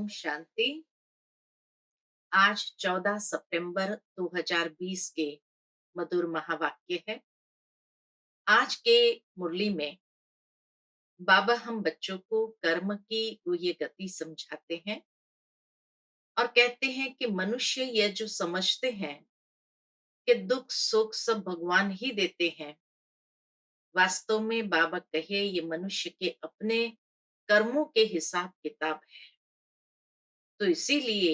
ओम शांति। आज 14 सितंबर 2020 के मधुर महावाक्य है। आज के मुरली में बाबा हम बच्चों को कर्म की ये गति समझाते हैं और कहते हैं कि मनुष्य यह जो समझते हैं कि दुख सुख सब भगवान ही देते हैं, वास्तव में बाबा कहे ये मनुष्य के अपने कर्मों के हिसाब किताब है। तो इसीलिए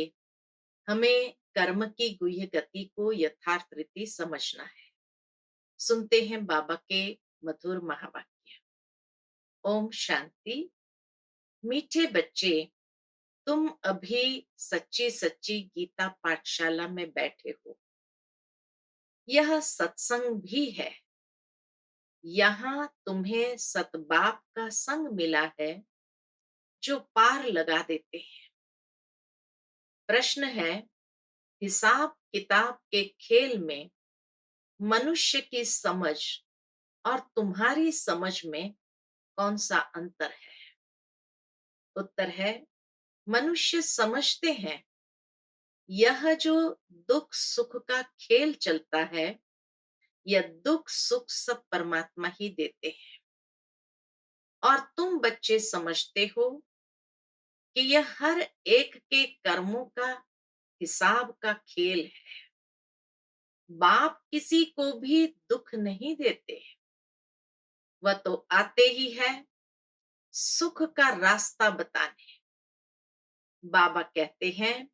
हमें कर्म की गुह्य गति को यथार्थ रीति समझना है। सुनते हैं बाबा के मधुर महावाक्य। ओम शांति। मीठे बच्चे, तुम अभी सच्ची सच्ची गीता पाठशाला में बैठे हो। यह सत्संग भी है। यहाँ तुम्हें सतबाप का संग मिला है जो पार लगा देते हैं। प्रश्न है, हिसाब किताब के खेल में मनुष्य की समझ और तुम्हारी समझ में कौन सा अंतर है? उत्तर है, मनुष्य समझते हैं यह जो दुख सुख का खेल चलता है, यह दुख सुख सब परमात्मा ही देते हैं। और तुम बच्चे समझते हो कि यह हर एक के कर्मों का हिसाब का खेल है। बाप किसी को भी दुख नहीं देते, वह तो आते ही है सुख का रास्ता बताने। बाबा कहते हैं,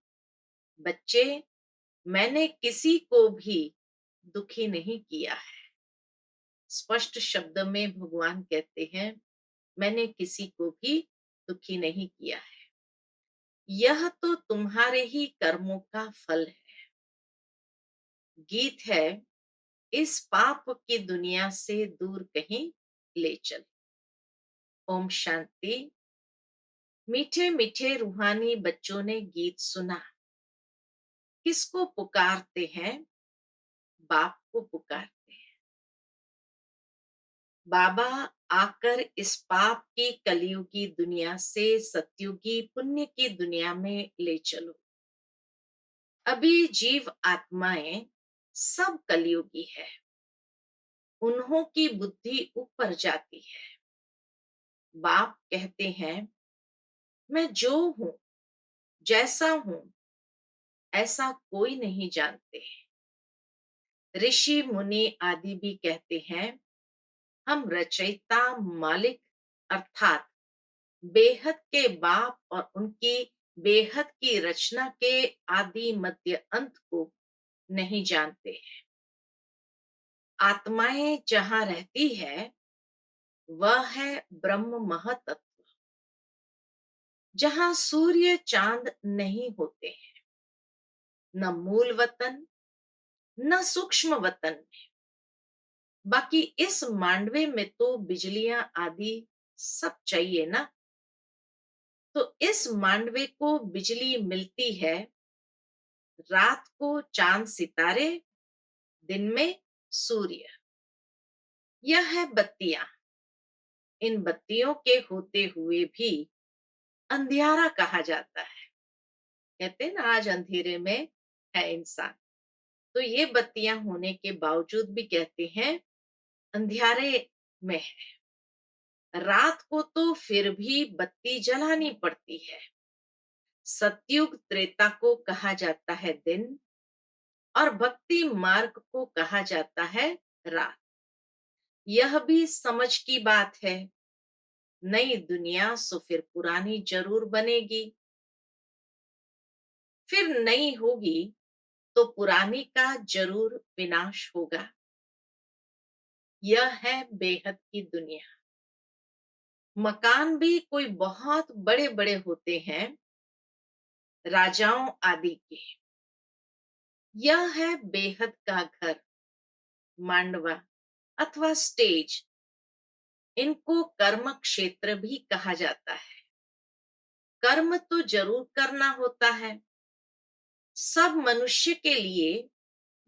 बच्चे, मैंने किसी को भी दुखी नहीं किया है। स्पष्ट शब्द में भगवान कहते हैं, मैंने किसी को भी दुखी नहीं किया है। यह तो तुम्हारे ही कर्मों का फल है। गीत है, इस पाप की दुनिया से दूर कहीं ले चल। ओम शांति। मीठे मीठे रूहानी बच्चों ने गीत सुना। किसको पुकारते हैं? बाप को पुकारते हैं। बाबा, आकर इस पाप की कलयुगी दुनिया से सतयुगी पुण्य की दुनिया में ले चलो। अभी जीव आत्माएं सब कलयुगी है, उन्हों की बुद्धि ऊपर जाती है। बाप कहते हैं, मैं जो हूं, जैसा हूं, ऐसा कोई नहीं जानते। ऋषि मुनि आदि भी कहते हैं, हम रचयिता मालिक अर्थात बेहद के बाप और उनकी बेहद की रचना के आदि मध्य अंत को नहीं जानते हैं। आत्माएं जहां रहती है वह है ब्रह्म महतत्व, जहां सूर्य चांद नहीं होते हैं, न मूल वतन न सूक्ष्म वतन में। बाकी इस मांडवे में तो बिजलियां आदि सब चाहिए ना। तो इस मांडवे को बिजली मिलती है, रात को चांद सितारे, दिन में सूर्य। यह है बत्तियां। इन बत्तियों के होते हुए भी अंधियारा कहा जाता है। कहते हैं ना, आज अंधेरे में है इंसान। तो ये बत्तियां होने के बावजूद भी कहते हैं अंधियारे में है। रात को तो फिर भी बत्ती जलानी पड़ती है। सतयुग त्रेता को कहा जाता है दिन और भक्ति मार्ग को कहा जाता है रात। यह भी समझ की बात है। नई दुनिया सो फिर पुरानी जरूर बनेगी, फिर नई होगी तो पुरानी का जरूर विनाश होगा। यह है बेहद की दुनिया। मकान भी कोई बहुत बड़े बड़े होते हैं, राजाओं आदि के। यह है बेहद का घर, मांडवा अथवा स्टेज। इनको कर्म क्षेत्र भी कहा जाता है। कर्म तो जरूर करना होता है। सब मनुष्य के लिए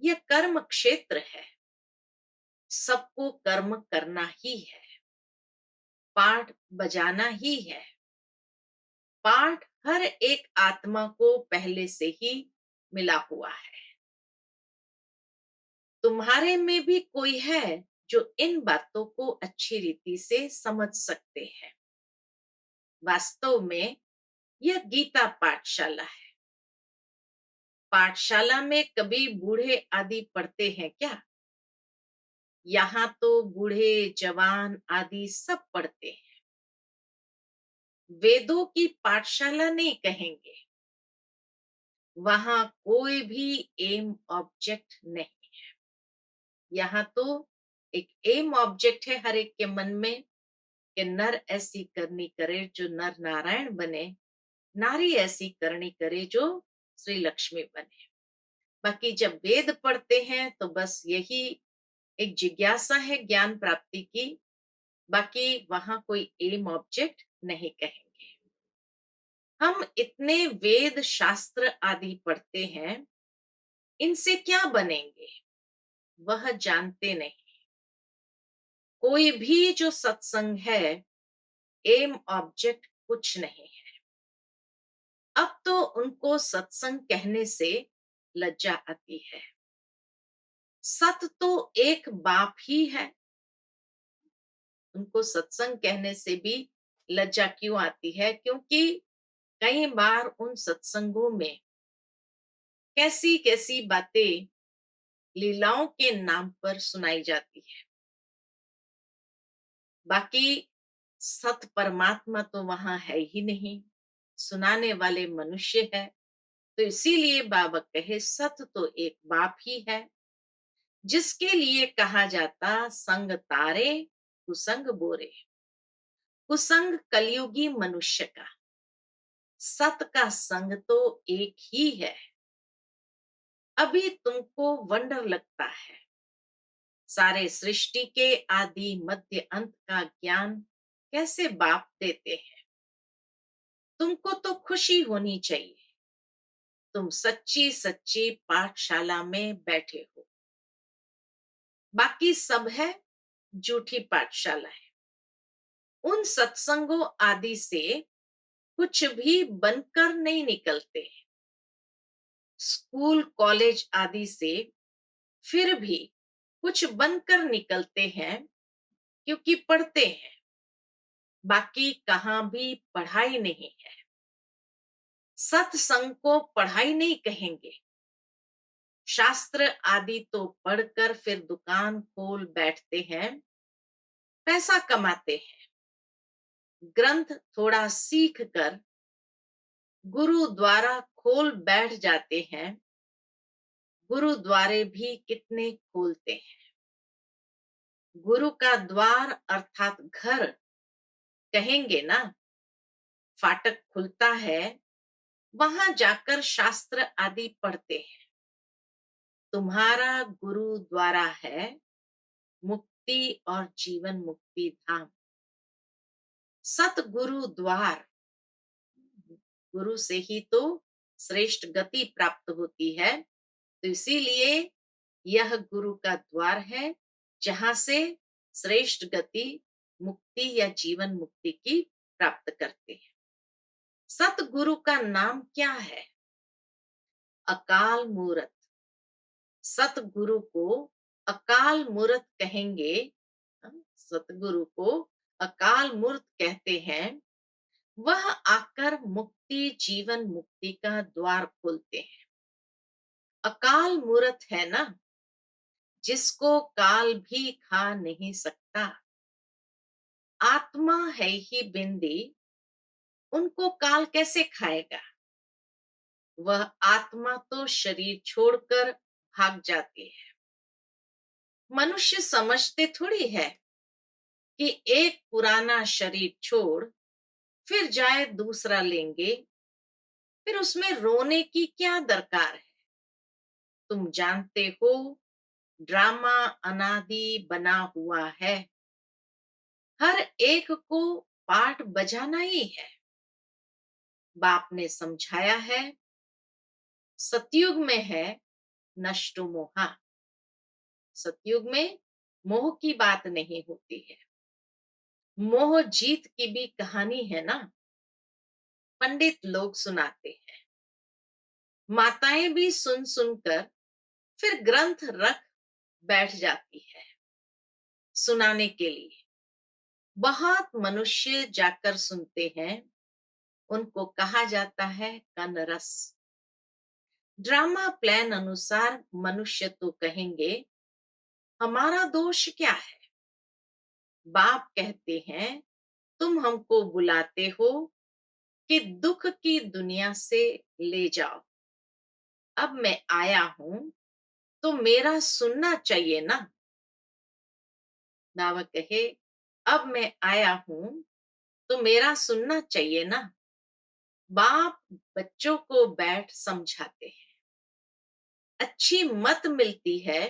यह कर्म क्षेत्र है। सबको कर्म करना ही है, पाठ बजाना ही है। पाठ हर एक आत्मा को पहले से ही मिला हुआ है। तुम्हारे में भी कोई है जो इन बातों को अच्छी रीति से समझ सकते हैं। वास्तव में यह गीता पाठशाला है। पाठशाला में कभी बूढ़े आदि पढ़ते हैं क्या? यहाँ तो बूढ़े जवान आदि सब पढ़ते हैं। वेदों की पाठशाला नहीं कहेंगे। वहां कोई भी एम ऑब्जेक्ट नहीं। यहाँ तो एक एम ऑब्जेक्ट है हर एक के मन में कि नर ऐसी करनी करे जो नर नारायण बने, नारी ऐसी करनी करे जो श्री लक्ष्मी बने। बाकी जब वेद पढ़ते हैं तो बस यही एक जिज्ञासा है ज्ञान प्राप्ति की। बाकी वहां कोई एम ऑब्जेक्ट नहीं कहेंगे। हम इतने वेद शास्त्र आदि पढ़ते हैं, इनसे क्या बनेंगे वह जानते नहीं। कोई भी जो सत्संग है, एम ऑब्जेक्ट कुछ नहीं है। अब तो उनको सत्संग कहने से लज्जा आती है। सत तो एक बाप ही है। उनको सत्संग कहने से भी लज्जा क्यों आती है? क्योंकि कई बार उन सत्संगों में कैसी कैसी बातें लीलाओं के नाम पर सुनाई जाती है। बाकी सत परमात्मा तो वहां है ही नहीं, सुनाने वाले मनुष्य है। तो इसीलिए बाबा कहे सत तो एक बाप ही है, जिसके लिए कहा जाता संग तारे कुसंग बोरे। कुसंग कलयुगी मनुष्य का, सत का संग तो एक ही है। अभी तुमको वंडर लगता है, सारे सृष्टि के आदि मध्य अंत का ज्ञान कैसे बाप देते हैं। तुमको तो खुशी होनी चाहिए, तुम सच्ची सच्ची पाठशाला में बैठे हो। बाकी सब है झूठी पाठशाला है। उन सत्संगों आदि से कुछ भी बनकर नहीं निकलते। स्कूल कॉलेज आदि से फिर भी कुछ बनकर निकलते हैं, क्योंकि पढ़ते हैं। बाकी कहाँ भी पढ़ाई नहीं है। सत्संग को पढ़ाई नहीं कहेंगे। शास्त्र आदि तो पढ़कर फिर दुकान खोल बैठते हैं, पैसा कमाते हैं। ग्रंथ थोड़ा सीख कर गुरु द्वारा खोल बैठ जाते हैं। गुरुद्वारे भी कितने खोलते हैं। गुरु का द्वार अर्थात घर कहेंगे ना, फाटक खुलता है, वहां जाकर शास्त्र आदि पढ़ते हैं। तुम्हारा गुरु द्वारा है मुक्ति और जीवन मुक्ति धाम। सतगुरु द्वार, गुरु से ही तो श्रेष्ठ गति प्राप्त होती है। तो इसीलिए यह गुरु का द्वार है, जहां से श्रेष्ठ गति मुक्ति या जीवन मुक्ति की प्राप्त करते हैं। सतगुरु का नाम क्या है? अकाल मूरत। सतगुरु को अकाल मूरत कहेंगे। सतगुरु को अकाल मूर्त कहते हैं। वह आकर मुक्ति जीवन मुक्ति का द्वार खोलते हैं। अकाल मूरत है ना, जिसको काल भी खा नहीं सकता। आत्मा है ही बिंदी, उनको काल कैसे खाएगा? वह आत्मा तो शरीर छोड़कर भाग जाती है। मनुष्य समझते थोड़ी है कि एक पुराना शरीर छोड़ फिर जाए दूसरा लेंगे, फिर उसमें रोने की क्या दरकार है? तुम जानते हो ड्रामा अनादि बना हुआ है। हर एक को पाठ बजाना ही है। बाप ने समझाया है, सतयुग में है नष्टो मोहा। सतयुग में मोह की बात नहीं होती है। मोह जीत की भी कहानी है ना। पंडित लोग सुनाते हैं। माताएं भी सुन सुनकर फिर ग्रंथ रख बैठ जाती है सुनाने के लिए। बहुत मनुष्य जाकर सुनते हैं, उनको कहा जाता है कनरस। ड्रामा प्लान अनुसार मनुष्य तो कहेंगे, हमारा दोष क्या है? बाप कहते हैं, तुम हमको बुलाते हो कि दुख की दुनिया से ले जाओ। अब मैं आया हूं तो मेरा सुनना चाहिए ना। नावक कहे, अब मैं आया हूं तो मेरा सुनना चाहिए ना। बाप बच्चों को बैठ समझाते हैं। अच्छी मत मिलती है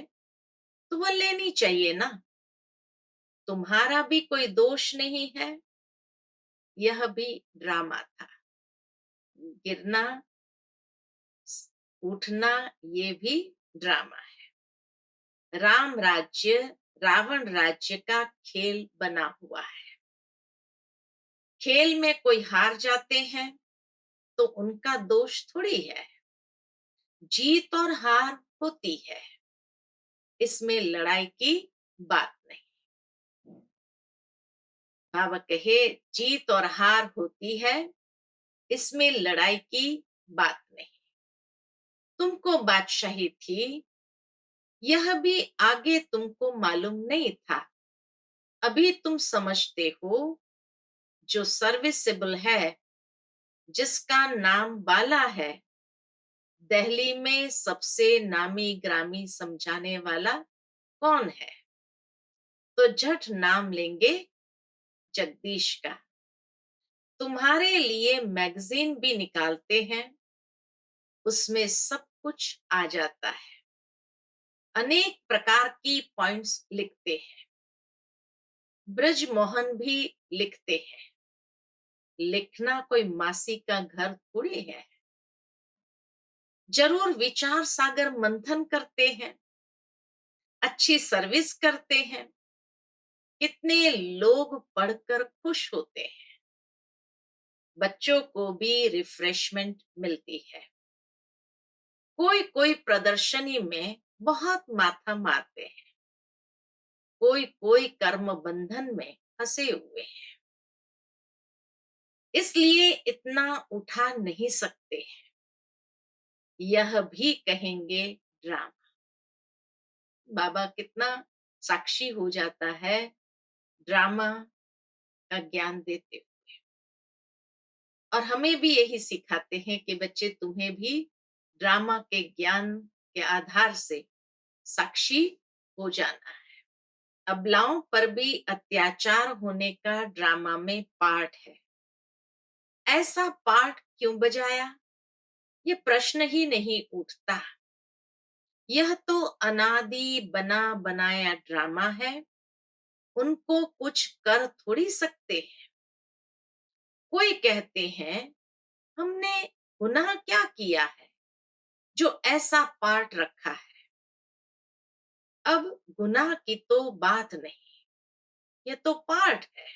तो वह लेनी चाहिए ना। तुम्हारा भी कोई दोष नहीं है। यह भी ड्रामा था। गिरना, उठना, ये भी ड्रामा है। राम राज्य रावण राज्य का खेल बना हुआ है। खेल में कोई हार जाते हैं तो उनका दोष थोड़ी है। जीत और हार होती है, इसमें लड़ाई की बात नहीं। बाबा कहे, जीत और हार होती है, इसमें लड़ाई की बात नहीं। तुमको बादशाही थी, यह भी आगे तुमको मालूम नहीं था। अभी तुम समझते हो, जो सर्विसेबल है, जिसका नाम बाला है, दिल्ली में सबसे नामी ग्रामी समझाने वाला कौन है? तो झट नाम लेंगे जगदीश का। तुम्हारे लिए मैगजीन भी निकालते हैं, उसमें सब कुछ आ जाता है। अनेक प्रकार की पॉइंट्स लिखते हैं। ब्रजमोहन भी लिखते हैं। लिखना कोई मासी का घर थोड़ी है। जरूर विचार सागर मंथन करते हैं, अच्छी सर्विस करते हैं। कितने लोग पढ़कर खुश होते हैं। बच्चों को भी रिफ्रेशमेंट मिलती है। कोई कोई प्रदर्शनी में बहुत माथा मारते हैं। कोई कोई कर्म बंधन में फंसे हुए हैं, इसलिए इतना उठा नहीं सकते हैं। यह भी कहेंगे ड्रामा। बाबा कितना साक्षी हो जाता है ड्रामा का ज्ञान देते हुए। और हमें भी यही सिखाते हैं कि बच्चे, तुम्हें भी ड्रामा के ज्ञान के आधार से साक्षी हो जाना है। अबलाओं पर भी अत्याचार होने का ड्रामा में पार्ट है। ऐसा पार्ट क्यों बजाया, ये प्रश्न ही नहीं उठता। यह तो अनादि बना बनाया ड्रामा है, उनको कुछ कर थोड़ी सकते हैं। कोई कहते हैं, हमने गुनाह क्या किया है जो ऐसा पार्ट रखा है। अब गुनाह की तो बात नहीं, ये तो पार्ट है।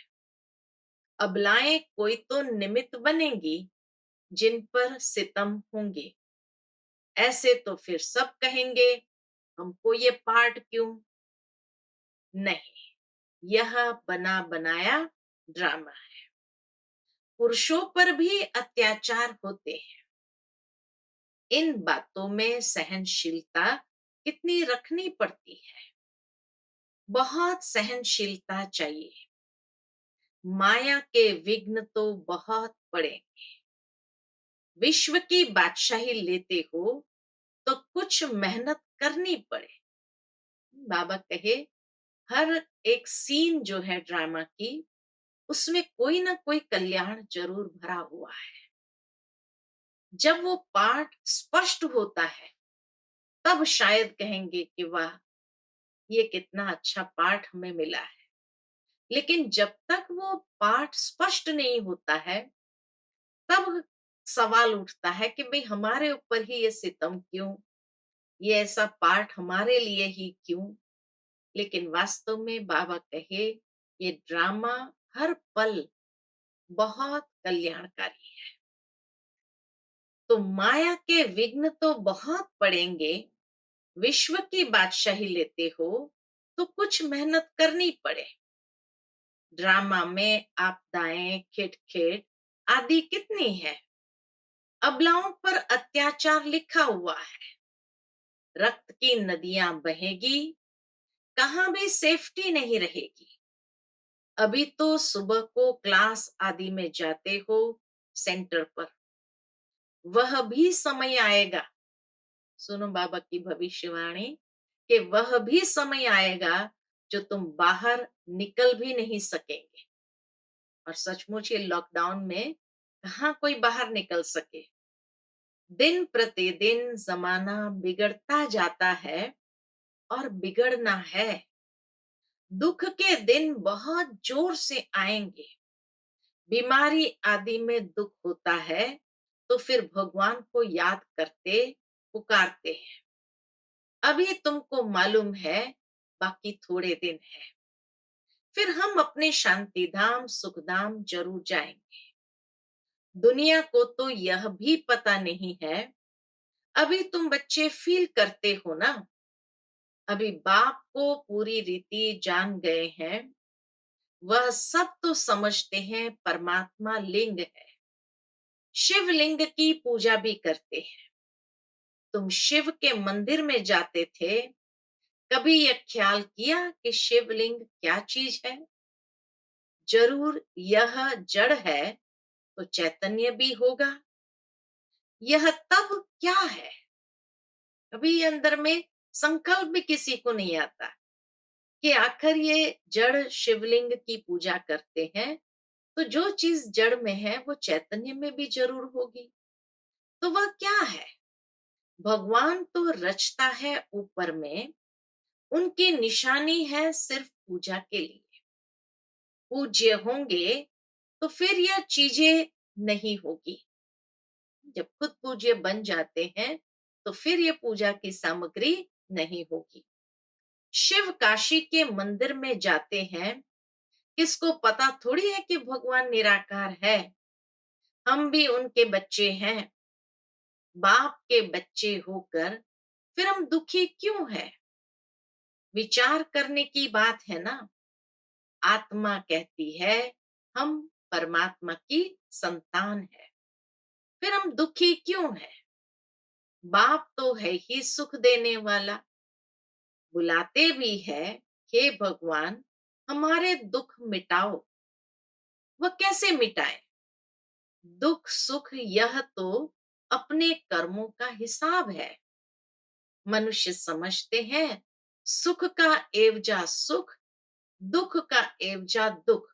अबलाएं कोई तो निमित्त बनेंगी जिन पर सितम होंगे। ऐसे तो फिर सब कहेंगे, हमको ये पार्ट क्यों? नहीं, यह बना बनाया ड्रामा है। पुरुषों पर भी अत्याचार होते हैं। इन बातों में सहनशीलता कितनी रखनी पड़ती है। बहुत सहनशीलता चाहिए। माया के विघ्न तो बहुत पड़ेंगे। विश्व की बादशाही लेते हो तो कुछ मेहनत करनी पड़े। बाबा कहे, हर एक सीन जो है ड्रामा की, उसमें कोई ना कोई कल्याण जरूर भरा हुआ है। जब वो पाठ स्पष्ट होता है, तब शायद कहेंगे कि वाह, ये कितना अच्छा पाठ हमें मिला है। लेकिन जब तक वो पाठ स्पष्ट नहीं होता है, तब सवाल उठता है कि भाई, हमारे ऊपर ही ये सितम क्यों? ये ऐसा पाठ हमारे लिए ही क्यों? लेकिन वास्तव में बाबा कहे, ये ड्रामा हर पल बहुत कल्याणकारी है। तो माया के विघ्न तो बहुत पड़ेंगे। विश्व की बादशाही लेते हो तो कुछ मेहनत करनी पड़े। ड्रामा में आपदाएं, खिटखेट आदि कितनी है। अबलाओं पर अत्याचार लिखा हुआ है। रक्त की नदियां बहेगी, कहाँ भी सेफ्टी नहीं रहेगी। अभी तो सुबह को क्लास आदि में जाते हो सेंटर पर, वह भी समय आएगा। सुनो बाबा की भविष्यवाणी, कि वह भी समय आएगा जो तुम बाहर निकल भी नहीं सकेंगे। और सचमुच ये लॉकडाउन में कहाँ कोई बाहर निकल सके। दिन प्रतिदिन जमाना बिगड़ता जाता है और बिगड़ना है। दुख के दिन बहुत जोर से आएंगे। बीमारी आदि में दुख होता है तो फिर भगवान को याद करते, पुकारते हैं। अभी तुमको मालूम है बाकी थोड़े दिन है, फिर हम अपने शांति धाम सुख धाम जरूर जाएंगे। दुनिया को तो यह भी पता नहीं है। अभी तुम बच्चे फील करते हो ना। अभी बाप को पूरी रीति जान गए हैं। वह सब तो समझते हैं परमात्मा लिंग है। शिवलिंग की पूजा भी करते हैं। तुम शिव के मंदिर में जाते थे, कभी यह ख्याल किया कि शिवलिंग क्या चीज है। जरूर यह जड़ है तो चैतन्य भी होगा। यह तब क्या है, अभी अंदर में संकल्प भी किसी को नहीं आता कि आखिर ये जड़ शिवलिंग की पूजा करते हैं तो जो चीज जड़ में है वो चैतन्य में भी जरूर होगी। तो वह क्या है। भगवान तो रचता है ऊपर में, उनकी निशानी है सिर्फ पूजा के लिए। पूज्य होंगे तो फिर यह चीजें नहीं होगी। जब खुद पूज्य बन जाते हैं तो फिर ये पूजा की सामग्री नहीं होगी। शिव काशी के मंदिर में जाते हैं, किसको पता थोड़ी है कि भगवान निराकार है। हम भी उनके बच्चे हैं। बाप के बच्चे होकर फिर हम दुखी क्यों है। विचार करने की बात है ना। आत्मा कहती है हम परमात्मा की संतान है, फिर हम दुखी क्यों है। बाप तो है ही सुख देने वाला। बुलाते भी है, हे भगवान हमारे दुख मिटाओ। वह कैसे मिटाए। दुख सुख यह तो अपने कर्मों का हिसाब है। मनुष्य समझते हैं सुख का एवजा सुख, दुख का एवजा दुख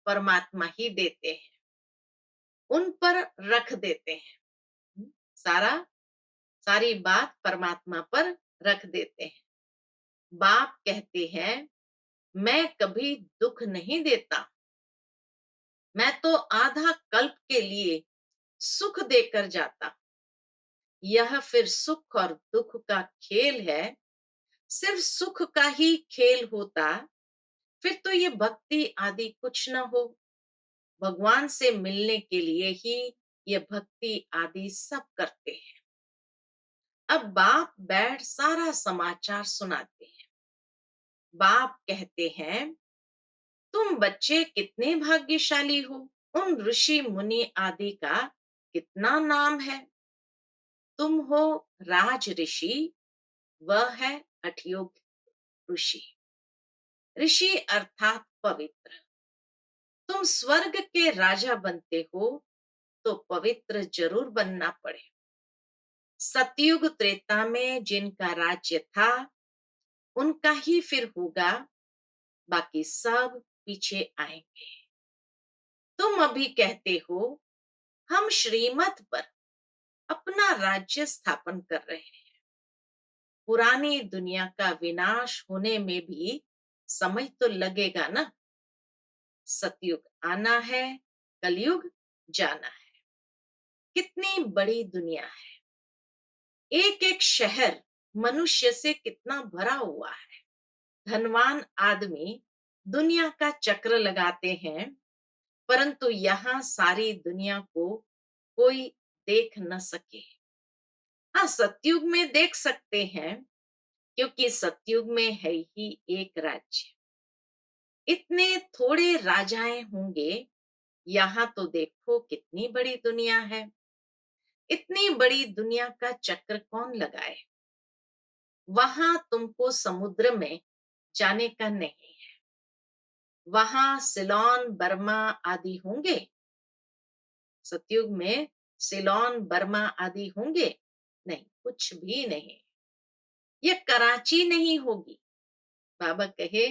परमात्मा ही देते हैं, उन पर रख देते हैं। सारा सारी बात परमात्मा पर रख देते हैं। बाप कहते हैं मैं कभी दुख नहीं देता, मैं तो आधा कल्प के लिए सुख देकर जाता। यह फिर सुख और दुख का खेल है। सिर्फ सुख का ही खेल होता फिर तो ये भक्ति आदि कुछ न हो। भगवान से मिलने के लिए ही ये भक्ति आदि सब करते हैं। अब बाप बैठ सारा समाचार सुनाते हैं। बाप कहते हैं तुम बच्चे कितने भाग्यशाली हो। उन ऋषि मुनि आदि का कितना नाम है। तुम हो राज ऋषि, वह है हठयोग ऋषि। ऋषि अर्थात पवित्र। तुम स्वर्ग के राजा बनते हो तो पवित्र जरूर बनना पड़े। सतयुग त्रेता में जिनका राज्य था उनका ही फिर होगा, बाकी सब पीछे आएंगे। तुम अभी कहते हो हम श्रीमत पर अपना राज्य स्थापन कर रहे हैं। पुरानी दुनिया का विनाश होने में भी समय तो लगेगा ना। सतयुग आना है, कलयुग जाना है। कितनी बड़ी दुनिया है। एक एक शहर मनुष्य से कितना भरा हुआ है। धनवान आदमी दुनिया का चक्र लगाते हैं, परंतु यहाँ सारी दुनिया को कोई देख न सके। हाँ, सतयुग में देख सकते हैं, क्योंकि सतयुग में है ही एक राज्य। इतने थोड़े राजाएं होंगे, यहाँ तो देखो कितनी बड़ी दुनिया है। इतनी बड़ी दुनिया का चक्कर कौन लगाए। वहां तुमको समुद्र में जाने का नहीं है। वहां सिलोन बर्मा आदि होंगे। सतयुग में सिलोन बर्मा आदि होंगे? नहीं, कुछ भी नहीं। ये कराची नहीं होगी। बाबा कहे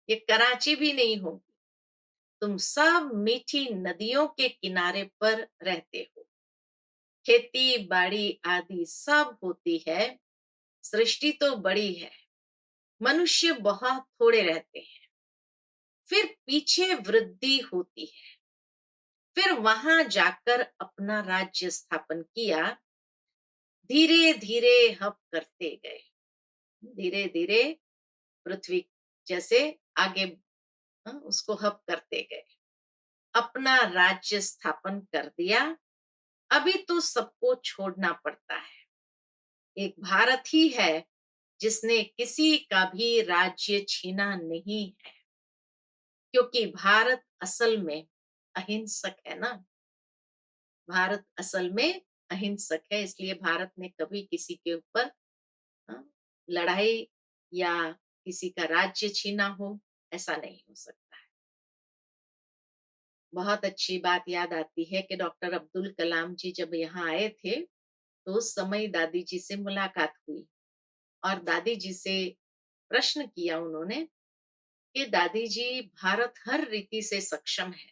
ये कराची भी नहीं होगी। तुम सब मीठी नदियों के किनारे पर रहते हो। खेती बाड़ी आदि सब होती है। सृष्टि तो बड़ी है। मनुष्य बहुत थोड़े रहते हैं। फिर पीछे वृद्धि होती है। फिर वहां जाकर अपना राज्य स्थापन किया। धीरे धीरे हब करते गए। धीरे धीरे पृथ्वी जैसे आगे, उसको हब करते गए। अपना राज्य स्थापन कर दिया। अभी तो सबको छोड़ना पड़ता है। एक भारत ही है जिसने किसी का भी राज्य छीना नहीं है, क्योंकि भारत असल में अहिंसक है ना। भारत असल में अहिंसक है, इसलिए भारत ने कभी किसी के ऊपर हाँ, लड़ाई या किसी का राज्य छीना हो, ऐसा नहीं हो सकता है। बहुत अच्छी बात याद आती है कि डॉक्टर अब्दुल कलाम जी जब यहाँ आए थे, तो उस समय दादी जी से मुलाकात हुई और दादी जी से प्रश्न किया उन्होंने कि दादी जी, भारत हर रीति से सक्षम है,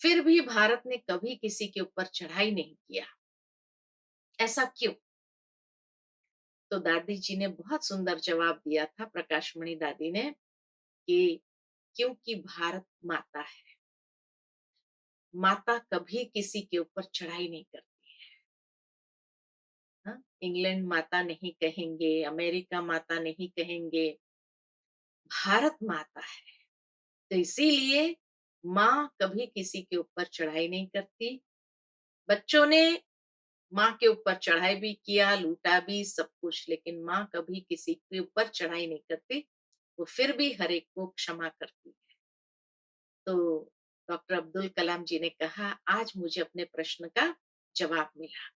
फिर भी भारत ने कभी किसी के ऊपर चढ़ाई नहीं किया, ऐसा क्यों? तो दादी जी ने बहुत सुंदर जवाब दिया था, प्रकाशमणि दादी ने, कि क्योंकि भारत माता है। माता कभी किसी के ऊपर चढ़ाई नहीं करती है। हाँ? इंग्लैंड माता नहीं कहेंगे, अमेरिका माता नहीं कहेंगे, भारत माता है। तो इसीलिए माँ कभी किसी के ऊपर चढ़ाई नहीं करती। बच्चों ने माँ के ऊपर चढ़ाई भी किया, लूटा भी सब कुछ, लेकिन माँ कभी किसी के ऊपर चढ़ाई नहीं करती। वो फिर भी हर एक को क्षमा करती है। तो डॉक्टर अब्दुल कलाम जी ने कहा, आज मुझे अपने प्रश्न का जवाब मिला।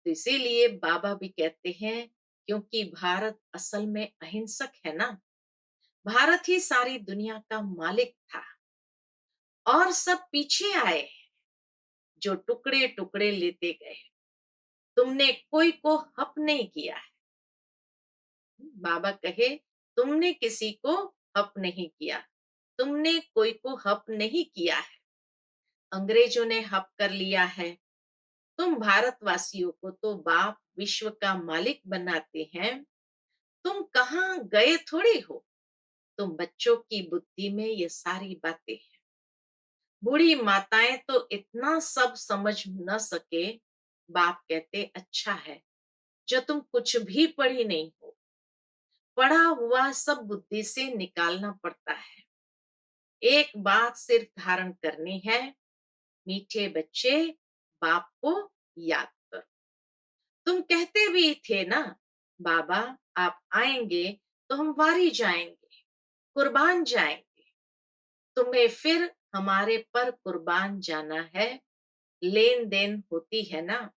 तो इसीलिए बाबा भी कहते हैं, क्योंकि भारत असल में अहिंसक है ना। भारत ही सारी दुनिया का मालिक था और सब पीछे आए, जो टुकड़े टुकड़े लेते गए। तुमने कोई को हप नहीं किया है। बाबा कहे, तुमने किसी को हप नहीं किया, तुमने कोई को हप नहीं किया है। अंग्रेजों ने हप कर लिया है। तुम भारतवासियों को तो बाप विश्व का मालिक बनाते हैं। तुम कहाँ गए थोड़ी हो। तुम बच्चों की बुद्धि में ये सारी बातें हैं। बूढ़ी माताएं तो इतना सब समझ न सके। बाप कहते, अच्छा है जो तुम कुछ भी पढ़ी नहीं हो। पढ़ा हुआ सब बुद्धि से निकालना पड़ता है। एक बात सिर्फ धारण करनी है, मीठे बच्चे, बाप को याद करो। तुम कहते भी थे ना, बाबा आप आएंगे तो हम वारी जाएंगे, कुर्बान जाएंगे। तुम्हें फिर हमारे पर कुर्बान जाना है। लेन देन होती है ना।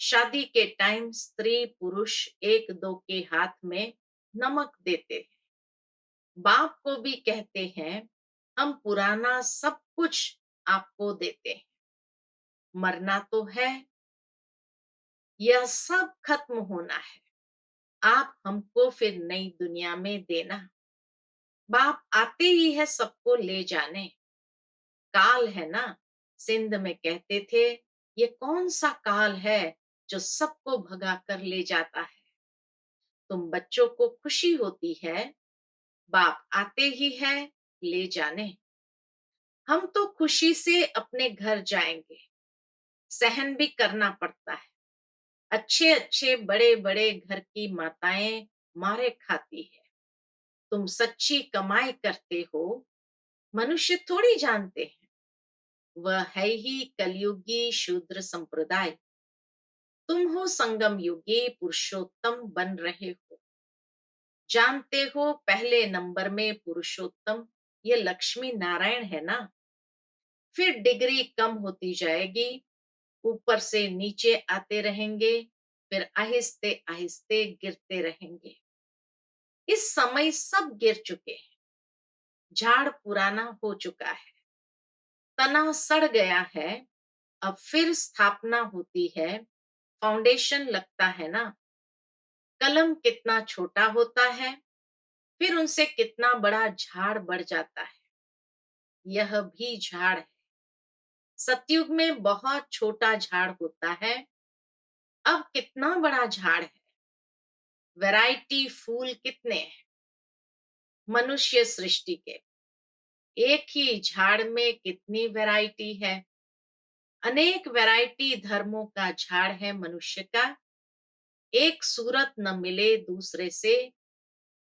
शादी के टाइम स्त्री पुरुष एक दो के हाथ में नमक देते हैं। बाप को भी कहते हैं, हम पुराना सब कुछ आपको देते हैं। मरना तो है, यह सब खत्म होना है। आप हमको फिर नई दुनिया में देना। बाप आते ही है सबको ले जाने। काल है ना। सिंध में कहते थे, ये कौन सा काल है जो सबको भगा कर ले जाता है। तुम बच्चों को खुशी होती है, बाप आते ही है ले जाने। हम तो खुशी से अपने घर जाएंगे। सहन भी करना पड़ता है। अच्छे अच्छे बड़े बड़े घर की माताएं मारे खाती है। तुम सच्ची कमाई करते हो, मनुष्य थोड़ी जानते हैं। वह है ही कलयुगी शूद्र संप्रदाय। तुम हो संगम युगी पुरुषोत्तम बन रहे हो। जानते हो पहले नंबर में पुरुषोत्तम ये लक्ष्मी नारायण है ना। फिर डिग्री कम होती जाएगी, ऊपर से नीचे आते रहेंगे, फिर आहिस्ते आहिस्ते गिरते रहेंगे। इस समय सब गिर चुके हैं, झाड़ पुराना हो चुका है, तना सड़ गया है, अब फिर स्थापना होती है, फाउंडेशन लगता है ना। कलम कितना छोटा होता है, फिर उनसे कितना बड़ा झाड़ बढ़ जाता है। यह भी झाड़ है। सतयुग में बहुत छोटा झाड़ होता है, अब कितना बड़ा झाड़ है। वैरायटी फूल कितने हैं मनुष्य सृष्टि के, एक ही झाड़ में कितनी वैरायटी है। अनेक वैरायटी धर्मों का झाड़ है मनुष्य का। एक सूरत न मिले दूसरे से,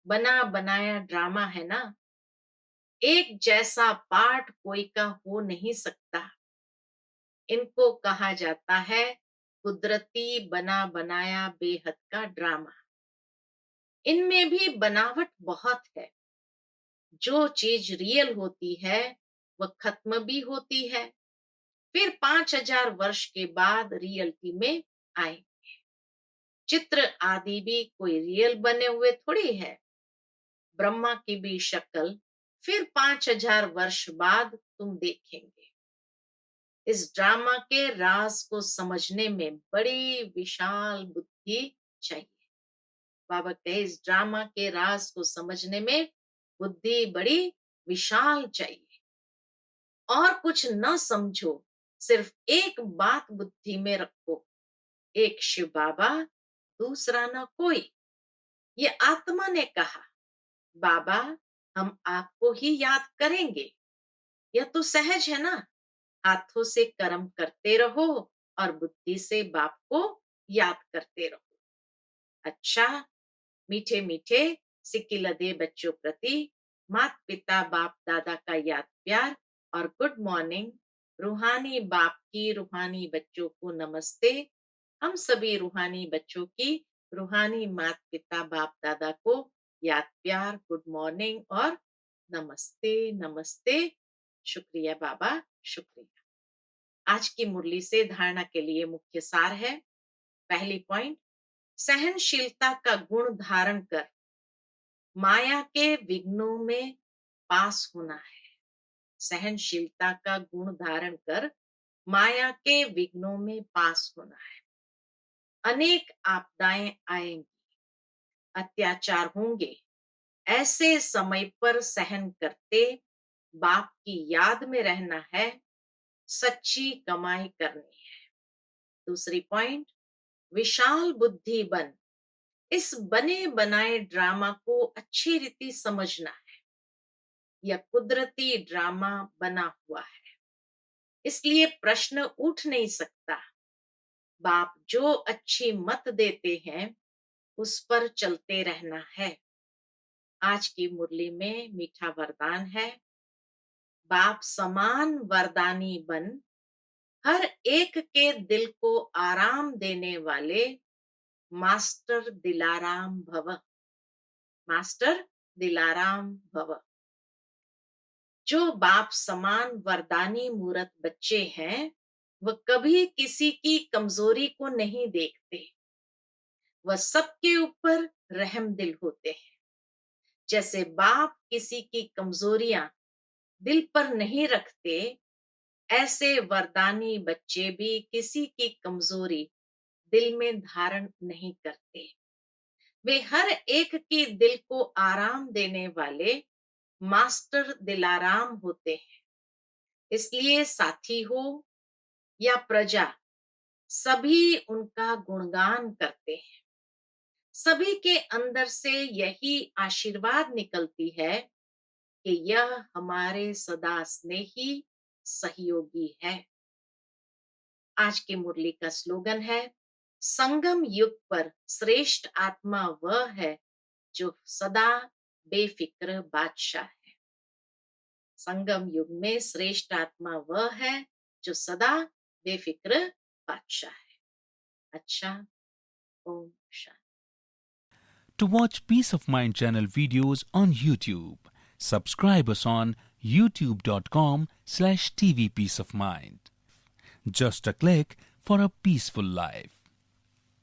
बना बनाया ड्रामा है ना। एक जैसा पार्ट कोई का हो नहीं सकता। इनको कहा जाता है कुदरती बना बनाया बेहद का ड्रामा। इनमें भी बनावट बहुत है। जो चीज रियल होती है वह खत्म भी होती है, फिर 5,000 वर्ष के बाद रियलिटी में आए। चित्र आदि भी कोई रियल बने हुए थोड़ी है। ब्रह्मा की भी शक्ल फिर 5,000 वर्ष बाद तुम देखेंगे। इस ड्रामा के राज को समझने में बड़ी विशाल बुद्धि चाहिए। बाबा कहे इस ड्रामा के राज को समझने में बुद्धि बड़ी विशाल चाहिए। और कुछ न समझो, सिर्फ एक बात बुद्धि में रखो, एक शिव बाबा, दूसरा न कोई। ये आत्मा ने कहा, बाबा हम आपको ही याद करेंगे। यह तो सहज है ना। हाथों से कर्म करते रहो और बुद्धि से बाप को याद करते रहो। अच्छा, मीठे मीठे सिक्की लदे बच्चों प्रति माता पिता बाप दादा का याद प्यार और गुड मॉर्निंग। रूहानी बाप की रूहानी बच्चों को नमस्ते। हम सभी रूहानी बच्चों की रूहानी माता पिता बाप दादा को याद प्यार, गुड मॉर्निंग और नमस्ते नमस्ते। शुक्रिया बाबा, शुक्रिया। आज की मुरली से धारणा के लिए मुख्य सार है। पहली पॉइंट, सहनशीलता का गुण धारण कर माया के विघ्नों में पास होना है। सहनशीलता का गुण धारण कर माया के विघ्नों में पास होना है। अनेक आपदाएं आएंगी, अत्याचार होंगे, ऐसे समय पर सहन करते बाप की याद में रहना है, सच्ची कमाई करनी है। दूसरी पॉइंट, विशाल बुद्धि बन इस बने बनाए ड्रामा को अच्छी रीति समझना है। यह कुदरती ड्रामा बना हुआ है, इसलिए प्रश्न उठ नहीं सकता। बाप जो अच्छी मत देते हैं उस पर चलते रहना है। आज की मुरली में मीठा वरदान है, बाप समान वरदानी बन हर एक के दिल को आराम देने वाले मास्टर दिलाराम भव। मास्टर दिलाराम भव। जो बाप समान वरदानी मूरत बच्चे हैं, वह कभी किसी की कमजोरी को नहीं देखते। वह सबके ऊपर रहम दिल होते हैं। जैसे बाप किसी की कमजोरियां दिल पर नहीं रखते, ऐसे वरदानी बच्चे भी किसी की कमजोरी दिल में धारण नहीं करते। वे हर एक की दिल को आराम देने वाले मास्टर दिलाराम होते हैं। इसलिए साथी हो या प्रजा, सभी उनका गुणगान करते हैं। सभी के अंदर से यही आशीर्वाद निकलती है कि यह हमारे सदा स्नेही सहयोगी है। आज की मुरली का स्लोगन है, संगम युग पर श्रेष्ठ आत्मा वह है जो सदा बेफिक्र बादशाह है। संगम युग में श्रेष्ठ आत्मा वह है जो सदा बेफिक्र बादशाह है। अच्छा, Om Shanti. To watch Peace of Mind channel videos on YouTube, subscribe us on youtube.com/tvpeaceofmind. Just a click for a peaceful life.